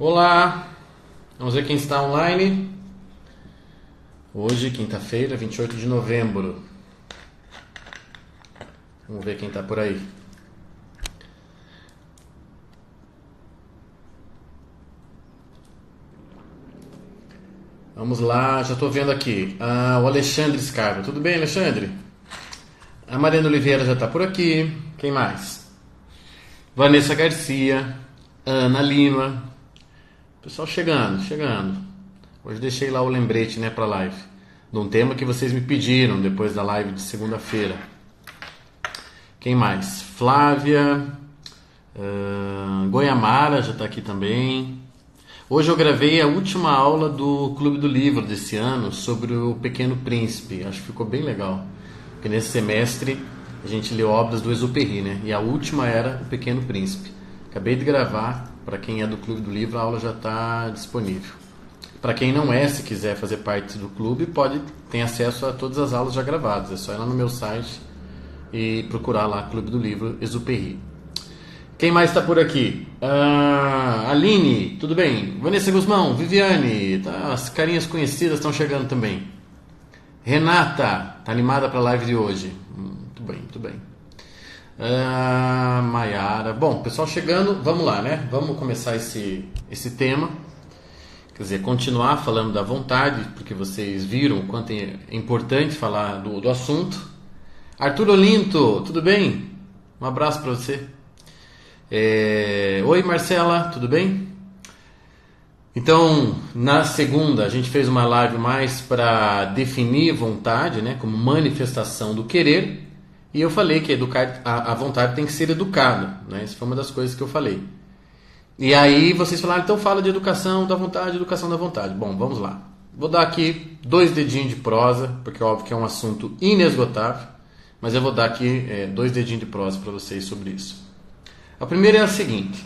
Olá, vamos ver quem está online. Hoje, quinta-feira, 28 de novembro. Vamos ver quem está por aí. Vamos lá, já estou vendo aqui. O Alexandre Scarpa. Tudo bem, Alexandre? A Mariana Oliveira já está por aqui. Quem mais? Vanessa Garcia. Ana Lima. Pessoal chegando. Hoje deixei lá o lembrete, para a live. De um tema que vocês me pediram depois da live de segunda-feira. Quem mais? Flávia. Goiamara já está aqui também. Hoje eu gravei a última aula do Clube do Livro desse ano sobre o Pequeno Príncipe. Acho que ficou bem legal. Porque nesse semestre a gente leu obras do Exupéry, né? E a última era o Pequeno Príncipe. Acabei de gravar. Para quem é do Clube do Livro, a aula já está disponível. Para quem não é, se quiser fazer parte do clube, tem acesso a todas as aulas já gravadas. É só ir lá no meu site e procurar lá Clube do Livro Exupéry. Quem mais está por aqui? Aline, tudo bem? Vanessa Guzmão, Viviane, as carinhas conhecidas estão chegando também. Renata, tá animada para a live de hoje? Muito bem. Maiara, bom, pessoal chegando, vamos lá, né? Vamos começar esse tema. Quer dizer, continuar falando da vontade, porque vocês viram o quanto é importante falar do assunto. Arthur Olinto, tudo bem? Um abraço para você. Oi Marcela, tudo bem? Então, na segunda a gente fez uma live mais para definir vontade, né, como manifestação do querer, e eu falei que a vontade tem que ser educada, né? Isso foi uma das coisas que eu falei. E aí vocês falaram, então fala de educação da vontade. Bom, vamos lá. Vou dar aqui 2 dedinhos de prosa, porque óbvio que é um assunto inesgotável, mas eu vou dar aqui 2 dedinhos de prosa para vocês sobre isso. A primeira é a seguinte: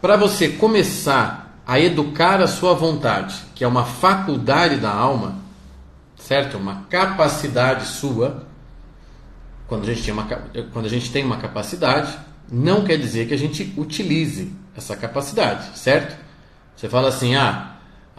para você começar a educar a sua vontade, que é uma faculdade da alma, certo? Uma capacidade sua. Quando a gente tem uma capacidade, não quer dizer que a gente utilize essa capacidade, certo? Você fala assim, a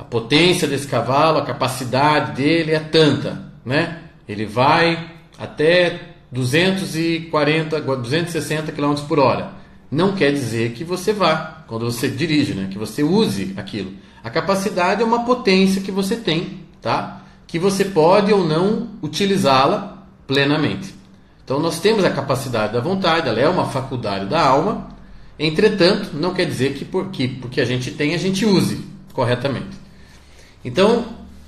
potência desse cavalo, a capacidade dele é tanta, né? Ele vai até 260 km por hora. Não quer dizer que você vá, quando você dirige, né? Que você use aquilo. A capacidade é uma potência que você tem, tá? Que você pode ou não utilizá-la plenamente. Então nós temos a capacidade da vontade, ela é uma faculdade da alma. Entretanto, não quer dizer que porque a gente tem, a gente use corretamente. Então,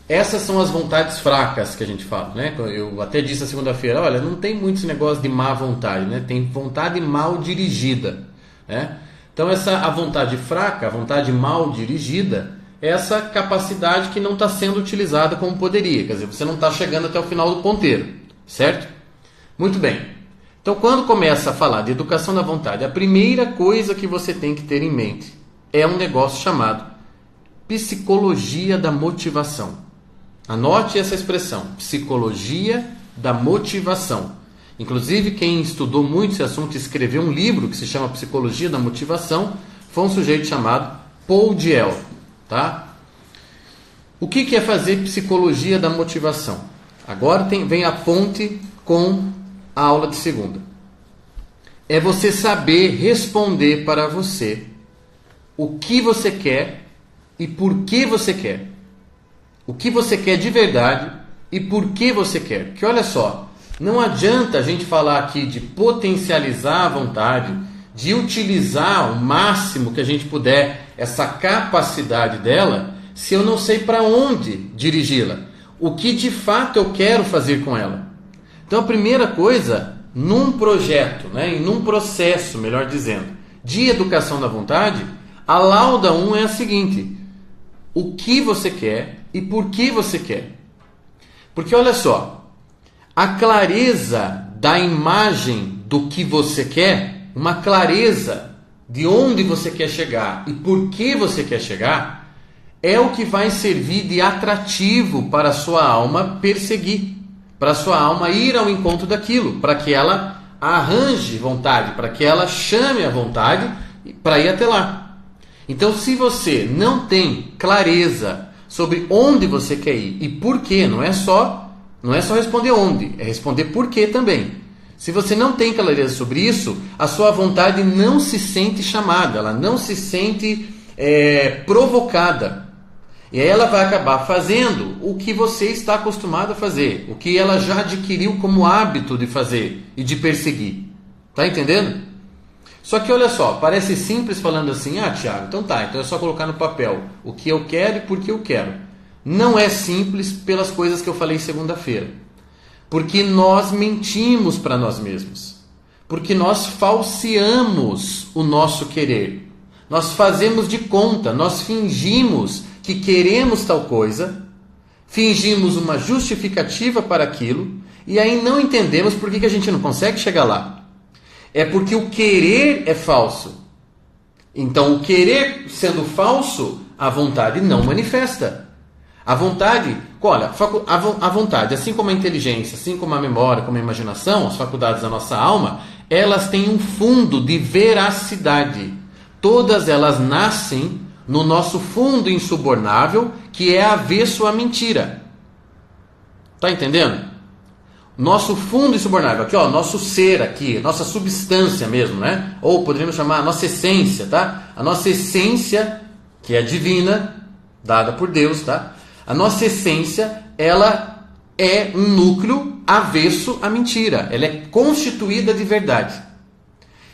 essas são as vontades fracas que a gente fala, né? Eu até disse na segunda-feira, olha, não tem muito esse negócio de má vontade, né? Tem vontade mal dirigida, né? Então a vontade fraca, a vontade mal dirigida, é essa capacidade que não está sendo utilizada como poderia. Quer dizer, você não está chegando até o final do ponteiro, certo? Muito bem. Então, quando começa a falar de educação da vontade, a primeira coisa que você tem que ter em mente é um negócio chamado psicologia da motivação. Anote essa expressão, psicologia da motivação. Inclusive, quem estudou muito esse assunto e escreveu um livro que se chama Psicologia da Motivação foi um sujeito chamado Paul Diel. Tá? O que é fazer psicologia da motivação? Agora vem a ponte com a aula de segunda. É você saber responder para você o que você quer e por que você quer. O que você quer de verdade e por que você quer. Porque olha só, não adianta a gente falar aqui de potencializar a vontade, de utilizar o máximo que a gente puder essa capacidade dela, se eu não sei para onde dirigi-la. O que de fato eu quero fazer com ela. Então a primeira coisa, num projeto, né, num processo, melhor dizendo, de educação da vontade, a lauda 1 é a seguinte: o que você quer e por que você quer. Porque olha só, a clareza da imagem do que você quer, uma clareza de onde você quer chegar e por que você quer chegar, é o que vai servir de atrativo para a sua alma perseguir, para a sua alma ir ao encontro daquilo, para que ela arranje vontade, para que ela chame a vontade para ir até lá. Então, se você não tem clareza sobre onde você quer ir e por quê, não é só responder onde, é responder por quê também. Se você não tem clareza sobre isso, a sua vontade não se sente chamada, ela não se sente provocada. E aí ela vai acabar fazendo o que você está acostumado a fazer, o que ela já adquiriu como hábito de fazer e de perseguir. Tá entendendo? Só que olha só, parece simples falando assim, Tiago, então é só colocar no papel o que eu quero e por que eu quero. Não é simples pelas coisas que eu falei segunda-feira. Porque nós mentimos para nós mesmos. Porque nós falseamos o nosso querer. Nós fazemos de conta, nós fingimos que queremos tal coisa, fingimos uma justificativa para aquilo, e aí não entendemos por que a gente não consegue chegar lá. É porque o querer é falso. Então, o querer sendo falso, a vontade não manifesta. A vontade, olha, a vontade, assim como a inteligência, assim como a memória, como a imaginação, as faculdades da nossa alma, elas têm um fundo de veracidade. Todas elas nascem no nosso fundo insubornável, que é avesso à mentira. Tá entendendo? Nosso fundo insubornável, aqui ó, nosso ser aqui, nossa substância mesmo, né? Ou poderíamos chamar a nossa essência, tá? A nossa essência, que é divina, dada por Deus, tá? A nossa essência, ela é um núcleo avesso à mentira. Ela é constituída de verdade.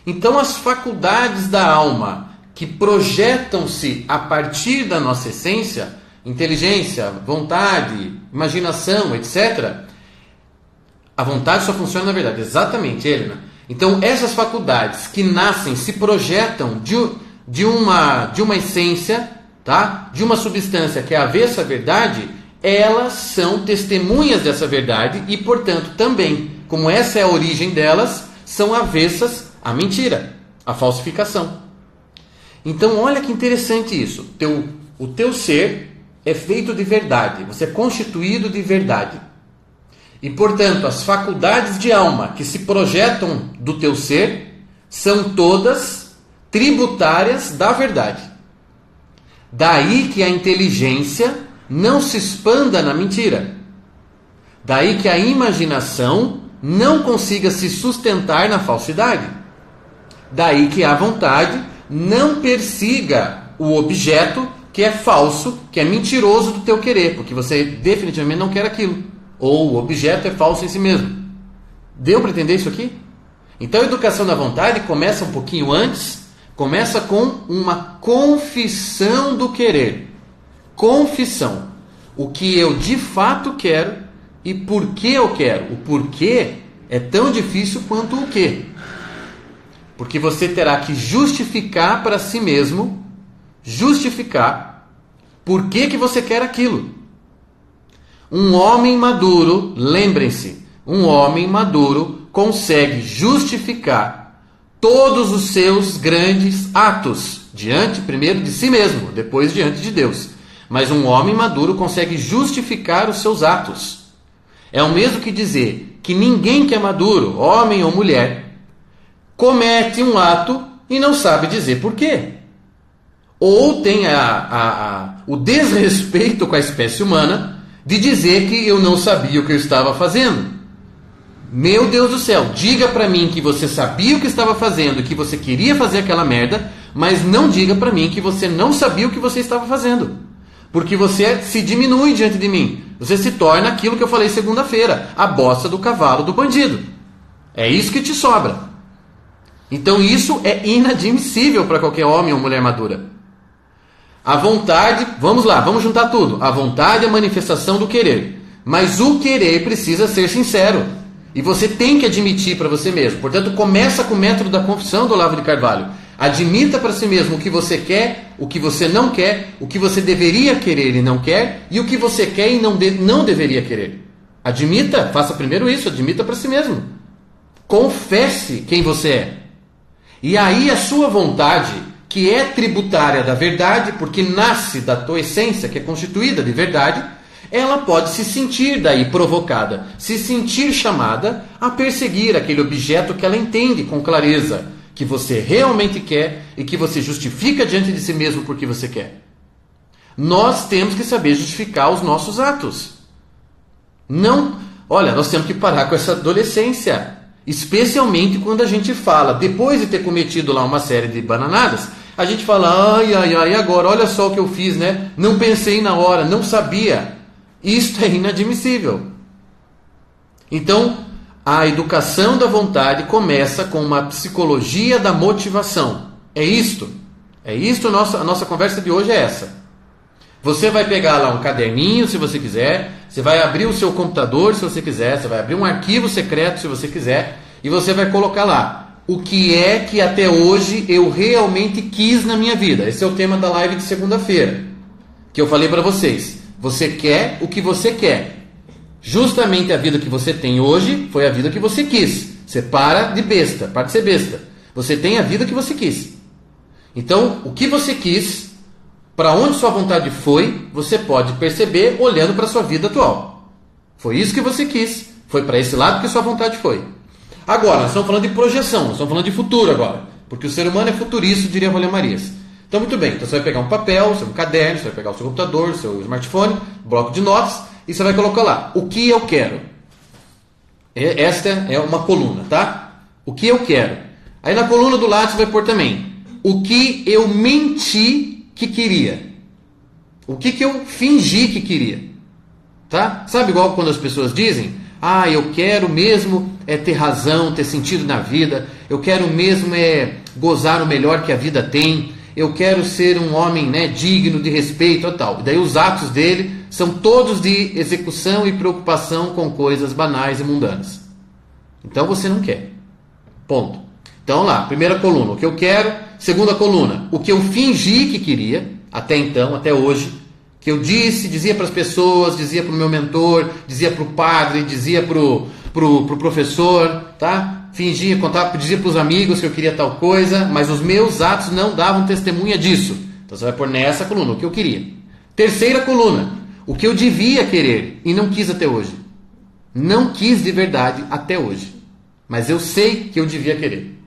Então as faculdades da alma que projetam-se a partir da nossa essência, inteligência, vontade, imaginação, etc., a vontade só funciona na verdade, exatamente, Helena. Então, essas faculdades que nascem, se projetam de uma essência, tá? De uma substância que é avessa à verdade, elas são testemunhas dessa verdade e, portanto, também, como essa é a origem delas, são avessas à mentira, à falsificação. Então, olha que interessante isso. O teu ser é feito de verdade, você é constituído de verdade. E, portanto, as faculdades de alma que se projetam do teu ser são todas tributárias da verdade. Daí que a inteligência não se expanda na mentira. Daí que a imaginação não consiga se sustentar na falsidade. Daí que a vontade não persiga o objeto que é falso, que é mentiroso do teu querer, porque você definitivamente não quer aquilo. Ou o objeto é falso em si mesmo. Deu para entender isso aqui? Então a educação da vontade começa um pouquinho antes, começa com uma confissão do querer. Confissão. O que eu de fato quero e por que eu quero. O porquê é tão difícil quanto o quê. Porque você terá que justificar para si mesmo, justificar por que você quer aquilo. Um homem maduro, lembrem-se, um homem maduro consegue justificar todos os seus grandes atos, primeiro de si mesmo, depois diante de Deus. Mas um homem maduro consegue justificar os seus atos. É o mesmo que dizer que ninguém que é maduro, homem ou mulher, comete um ato e não sabe dizer por quê. Ou tem o desrespeito com a espécie humana de dizer que eu não sabia o que eu estava fazendo. Meu Deus do céu, diga para mim que você sabia o que estava fazendo, que você queria fazer aquela merda, mas não diga para mim que você não sabia o que você estava fazendo. Porque você se diminui diante de mim. Você se torna aquilo que eu falei segunda-feira, a bosta do cavalo do bandido. É isso que te sobra. Então isso é inadmissível para qualquer homem ou mulher madura. A vontade, vamos lá, vamos juntar tudo. A vontade é a manifestação do querer. Mas o querer precisa ser sincero. E você tem que admitir para você mesmo. Portanto, começa com o método da confissão do Olavo de Carvalho. Admita para si mesmo o que você quer, o que você não quer, o que você deveria querer e não quer, e o que você quer e não deveria querer. Admita, faça primeiro isso, admita para si mesmo. Confesse quem você é. E aí a sua vontade, que é tributária da verdade, porque nasce da tua essência, que é constituída de verdade, ela pode se sentir daí provocada, se sentir chamada a perseguir aquele objeto que ela entende com clareza, que você realmente quer e que você justifica diante de si mesmo porque você quer. Nós temos que saber justificar os nossos atos. Não, olha, nós temos que parar com essa adolescência, especialmente quando a gente fala, depois de ter cometido lá uma série de bananadas, a gente fala, ai, agora, olha só o que eu fiz, né? Não pensei na hora, não sabia. Isto é inadmissível. Então, a educação da vontade começa com uma psicologia da motivação. É isto. É isto, a nossa conversa de hoje é essa. Você vai pegar lá um caderninho, se você quiser, você vai abrir o seu computador, se você quiser, você vai abrir um arquivo secreto, se você quiser, e você vai colocar lá o que é que até hoje eu realmente quis na minha vida. Esse é o tema da live de segunda-feira, que eu falei para vocês. Você quer o que você quer. Justamente a vida que você tem hoje foi a vida que você quis. Você para de besta, para de ser besta. Você tem a vida que você quis. Então, o que você quis, para onde sua vontade foi, você pode perceber olhando para a sua vida atual. Foi isso que você quis, foi para esse lado que sua vontade foi. Agora, nós estamos falando de projeção, nós estamos falando de futuro agora. Porque o ser humano é futurista, diria Rolê Marias. Então, muito bem, então você vai pegar um papel, um caderno, você vai pegar o seu computador, o seu smartphone, bloco de notas, e você vai colocar lá, o que eu quero. Esta é uma coluna, tá? O que eu quero. Aí na coluna do lado você vai pôr também, o que eu menti que queria. O que eu fingi que queria. Tá? Sabe igual quando as pessoas dizem, eu quero mesmo ter razão, ter sentido na vida, eu quero mesmo gozar o melhor que a vida tem, eu quero ser um homem, né, digno de respeito e tal. E daí os atos dele são todos de execução e preocupação com coisas banais e mundanas. Então você não quer. Ponto. Então lá, primeira coluna, o que eu quero. Segunda coluna, o que eu fingi que queria, até então, até hoje. Que eu dizia para as pessoas, dizia para o meu mentor, dizia para o padre, dizia para o professor, tá? Fingia, contava, dizia para os amigos que eu queria tal coisa, mas os meus atos não davam testemunha disso. Então você vai pôr nessa coluna, o que eu queria. Terceira coluna, o que eu devia querer e não quis até hoje. Não quis de verdade até hoje. Mas eu sei que eu devia querer.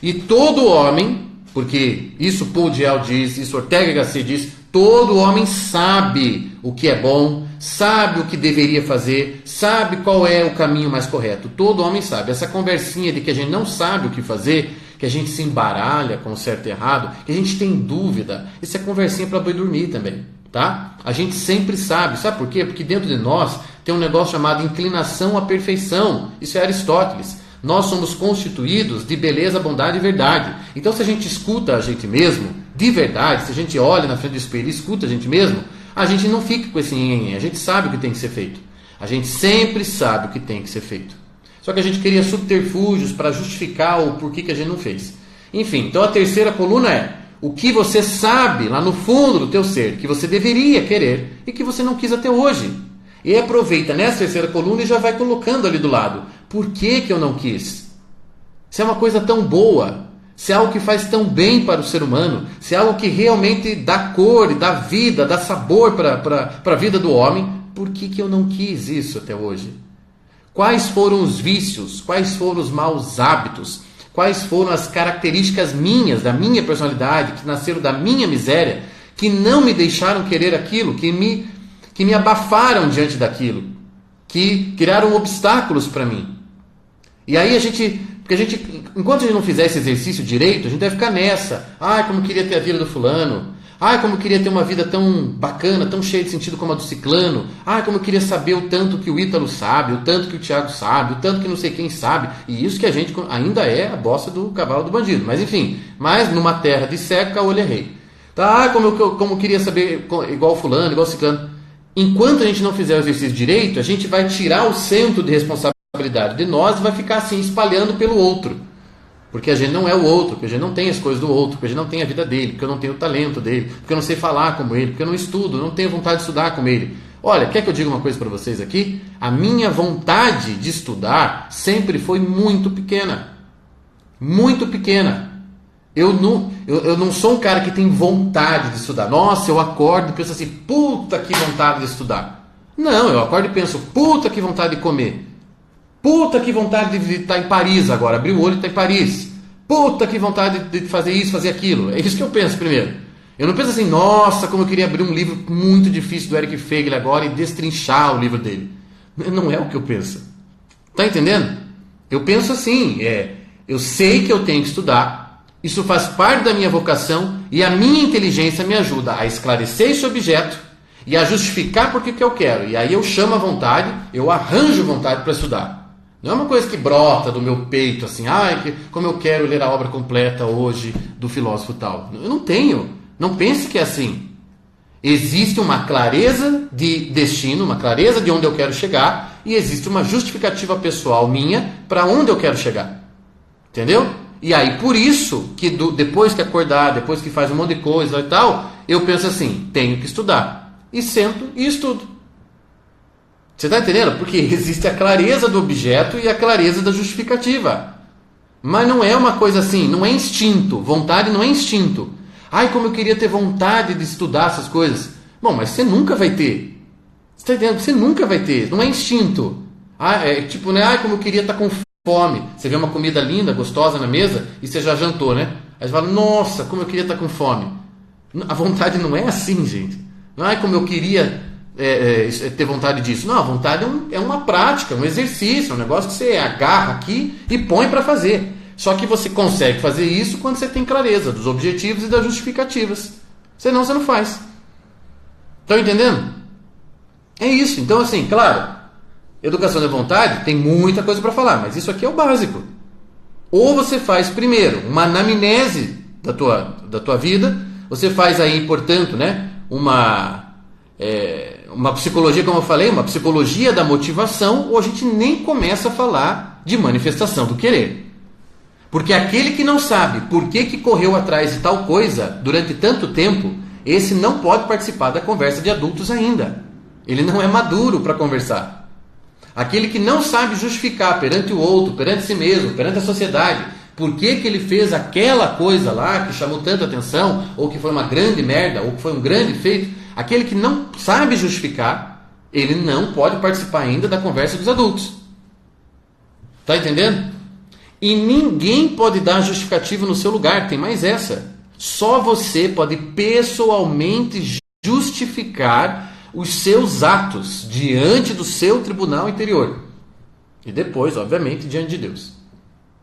E todo homem, porque isso Paul Diel diz, isso Ortega y Gasset diz, todo homem sabe o que é bom, sabe o que deveria fazer, sabe qual é o caminho mais correto. Todo homem sabe. Essa conversinha de que a gente não sabe o que fazer, que a gente se embaralha com o certo e errado, que a gente tem dúvida, isso é conversinha para boi dormir também, tá? A gente sempre sabe. Sabe por quê? Porque dentro de nós tem um negócio chamado inclinação à perfeição. Isso é Aristóteles. Nós somos constituídos de beleza, bondade e verdade. Então, se a gente escuta a gente mesmo, de verdade, se a gente olha na frente do espelho e escuta a gente mesmo, a gente não fica com esse nhenhenhen, a gente sabe o que tem que ser feito. A gente sempre sabe o que tem que ser feito. Só que a gente queria subterfúgios para justificar o porquê que a gente não fez. Enfim, então a terceira coluna é o que você sabe lá no fundo do teu ser, que você deveria querer e que você não quis até hoje. E aproveita nessa terceira coluna e já vai colocando ali do lado. Por que eu não quis? Se é uma coisa tão boa, se é algo que faz tão bem para o ser humano, se é algo que realmente dá cor, dá vida, dá sabor para a vida do homem, por que eu não quis isso até hoje? Quais foram os vícios? Quais foram os maus hábitos? Quais foram as características minhas, da minha personalidade, que nasceram da minha miséria, que não me deixaram querer aquilo, que me abafaram diante daquilo, que criaram obstáculos para mim? E aí enquanto a gente não fizer esse exercício direito, a gente vai ficar nessa. Como eu queria ter a vida do fulano. Como eu queria ter uma vida tão bacana, tão cheia de sentido como a do ciclano. Como eu queria saber o tanto que o Ítalo sabe, o tanto que o Thiago sabe, o tanto que não sei quem sabe. E isso que a gente ainda é a bossa do cavalo do bandido. Mas enfim, numa terra de cego, caolho é rei. Como eu queria saber igual fulano, igual ciclano. Enquanto a gente não fizer o exercício direito, a gente vai tirar o centro de responsabilidade de nós e vai ficar assim espalhando pelo outro, porque a gente não é o outro, porque a gente não tem as coisas do outro, porque a gente não tem a vida dele, porque eu não tenho o talento dele, porque eu não sei falar como ele, porque eu não estudo, não tenho vontade de estudar como ele. Olha, quer que eu diga uma coisa para vocês aqui? A minha vontade de estudar sempre foi muito pequena, muito pequena. Eu não sou um cara que tem vontade de estudar. Nossa, eu acordo e penso assim, puta que vontade de estudar. Não, eu acordo e penso, puta que vontade de comer. Puta que vontade de estar em Paris agora, abrir o olho e estar em Paris. puta que vontade de fazer isso, fazer aquilo. É isso que eu penso primeiro. Eu não penso assim, nossa, como eu queria abrir um livro muito difícil do Eric Feiglin agora e destrinchar o livro dele. Não é o que eu penso. Tá entendendo? Eu penso assim, eu sei que eu tenho que estudar, isso faz parte da minha vocação e a minha inteligência me ajuda a esclarecer esse objeto e a justificar por que eu quero. E aí eu chamo a vontade, eu arranjo vontade para estudar. Não é uma coisa que brota do meu peito assim, como eu quero ler a obra completa hoje do filósofo tal. Eu não tenho. Não pense que é assim. Existe uma clareza de destino, uma clareza de onde eu quero chegar, e existe uma justificativa pessoal minha para onde eu quero chegar. Entendeu? E aí, por isso, que depois que acordar, depois que faz um monte de coisa e tal, eu penso assim, tenho que estudar. E sento e estudo. Você está entendendo? Porque existe a clareza do objeto e a clareza da justificativa. Mas não é uma coisa assim, não é instinto. Vontade não é instinto. Como eu queria ter vontade de estudar essas coisas. Bom, mas você nunca vai ter. Você está entendendo? Você nunca vai ter. Não é instinto. Como eu queria estar com fome. Você vê uma comida linda, gostosa na mesa e você já jantou, né? Aí você fala, nossa, como eu queria estar com fome. A vontade não é assim, gente. Não é como eu queria ter vontade disso. Não, a vontade é uma prática, um exercício, um negócio que você agarra aqui e põe para fazer. Só que você consegue fazer isso quando você tem clareza dos objetivos e das justificativas. Senão você não faz. Estão entendendo? É isso. Então, assim, claro, educação da vontade tem muita coisa para falar, mas isso aqui é o básico. Ou você faz primeiro uma anamnese da tua vida, você faz aí, portanto, né, uma psicologia, como eu falei, uma psicologia da motivação, ou a gente nem começa a falar de manifestação do querer. Porque aquele que não sabe por que correu atrás de tal coisa durante tanto tempo, esse não pode participar da conversa de adultos ainda. Ele não é maduro para conversar. Aquele que não sabe justificar perante o outro, perante si mesmo, perante a sociedade, por que ele fez aquela coisa lá que chamou tanta atenção, ou que foi uma grande merda, ou que foi um grande feito, aquele que não sabe justificar, ele não pode participar ainda da conversa dos adultos. Está entendendo? E ninguém pode dar justificativo no seu lugar, tem mais essa. Só você pode pessoalmente justificar os seus atos diante do seu tribunal interior. E depois, obviamente, diante de Deus.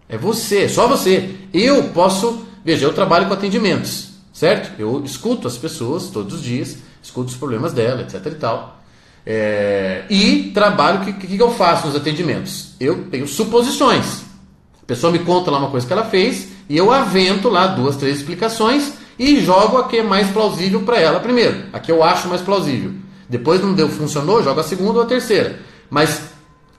É você, só você. Eu posso... Veja, eu trabalho com atendimentos, certo? Eu escuto as pessoas todos os dias, escuto os problemas dela, etc e tal. E trabalho, o que eu faço nos atendimentos? Eu tenho suposições. A pessoa me conta lá uma coisa que ela fez e eu avento lá 2, 3 explicações e jogo a que é mais plausível para ela primeiro. A que eu acho mais plausível. Depois não funcionou, jogo a segunda ou a terceira. Mas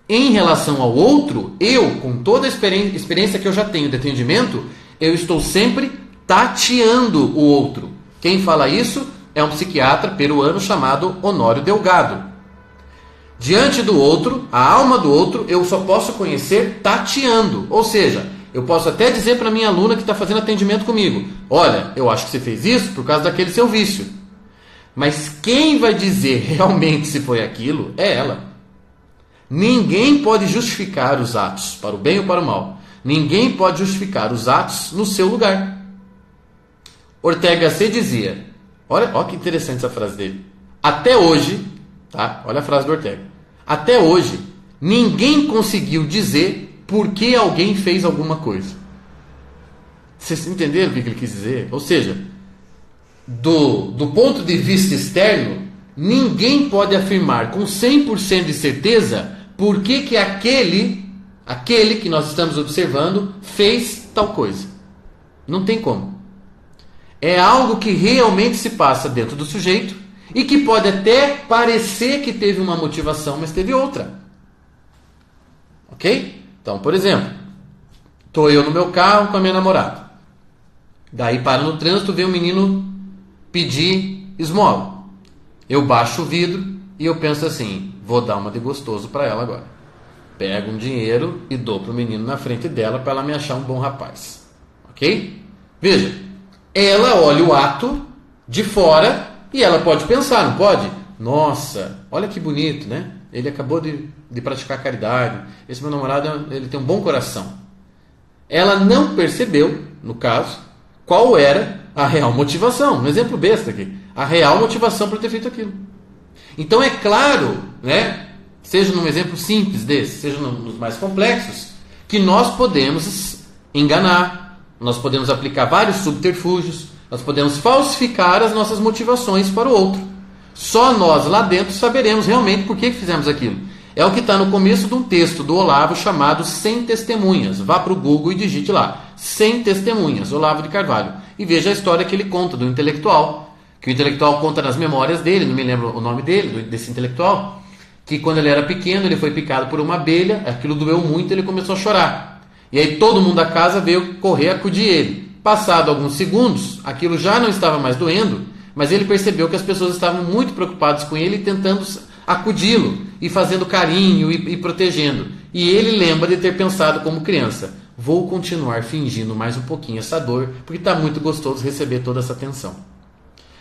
em relação ao outro, eu, com toda a experiência que eu já tenho de atendimento, eu estou sempre tateando o outro. Quem fala isso é um psiquiatra peruano chamado Honório Delgado. Diante do outro, a alma do outro, eu só posso conhecer tateando. Ou seja, eu posso até dizer para minha aluna que está fazendo atendimento comigo, olha, eu acho que você fez isso por causa daquele seu vício. Mas quem vai dizer realmente se foi aquilo é ela. Ninguém pode justificar os atos, para o bem ou para o mal. Ninguém pode justificar os atos no seu lugar. Ortega C. dizia, olha que interessante essa frase dele, até hoje, tá? Olha a frase do Ortega. Até hoje, ninguém conseguiu dizer por que alguém fez alguma coisa. Vocês entenderam o que ele quis dizer? Ou seja, do ponto de vista externo, ninguém pode afirmar com 100% de certeza por que aquele que nós estamos observando fez tal coisa. Não tem como. É algo que realmente se passa dentro do sujeito e que pode até parecer que teve uma motivação, mas teve outra. Ok? Então, por exemplo, estou eu no meu carro com a minha namorada. Daí para no trânsito, vem um menino pedir esmola. Eu baixo o vidro e eu penso assim, vou dar uma de gostoso para ela agora. Pego um dinheiro e dou para o menino na frente dela para ela me achar um bom rapaz. Ok? Veja, ela olha o ato de fora e ela pode pensar, não pode? Nossa, olha que bonito, né? Ele acabou de praticar caridade. Esse meu namorado, ele tem um bom coração. ela não percebeu, no caso, qual era a real motivação. Um exemplo besta aqui. A real motivação para ter feito aquilo. Então é claro, né, seja num exemplo simples desse, seja nos mais complexos, que nós podemos enganar, nós podemos aplicar vários subterfúgios, nós podemos falsificar as nossas motivações para o outro. Só nós lá dentro saberemos realmente por que fizemos aquilo. É o que está no começo de um texto do Olavo chamado 100 Testemunhas. Vá para o Google e digite lá, 100 Testemunhas, Olavo de Carvalho. E veja a história que ele conta do intelectual, que o intelectual conta nas memórias dele, não me lembro o nome dele, desse intelectual, que quando ele era pequeno ele foi picado por uma abelha, aquilo doeu muito e ele começou a chorar. E aí todo mundo da casa veio correr acudir ele. Passado alguns segundos, aquilo já não estava mais doendo, mas ele percebeu que as pessoas estavam muito preocupadas com ele, tentando acudi-lo e fazendo carinho e protegendo. E ele lembra de ter pensado como criança: vou continuar fingindo mais um pouquinho essa dor, porque está muito gostoso receber toda essa atenção.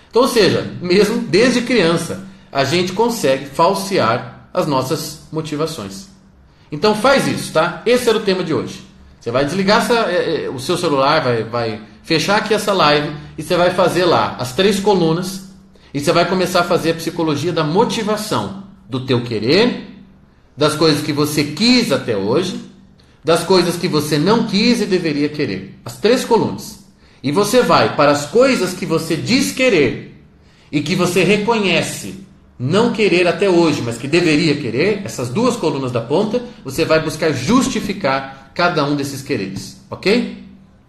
Então, ou seja, mesmo desde criança, a gente consegue falsear as nossas motivações. Então faz isso, tá? Esse era o tema de hoje. Você vai desligar o seu celular, vai fechar aqui essa live e você vai fazer lá as 3 colunas e você vai começar a fazer a psicologia da motivação, do teu querer, das coisas que você quis até hoje, das coisas que você não quis e deveria querer. As 3 colunas. E você vai para as coisas que você diz querer e que você reconhece não querer até hoje, mas que deveria querer, essas 2 colunas da ponta, você vai buscar justificar cada um desses quereres, ok?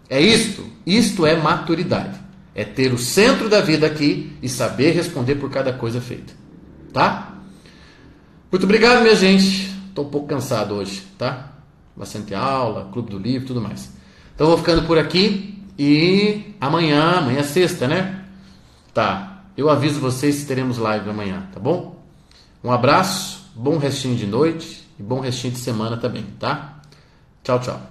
É isto. Isto é maturidade. É ter o centro da vida aqui e saber responder por cada coisa feita, tá? Muito obrigado, minha gente. Estou um pouco cansado hoje, tá? Bastante aula, clube do livro, tudo mais. Então vou ficando por aqui e amanhã é sexta, né? Tá. Eu aviso vocês se teremos live amanhã, tá bom? Um abraço, bom restinho de noite e bom restinho de semana também, tá? Tchau, tchau.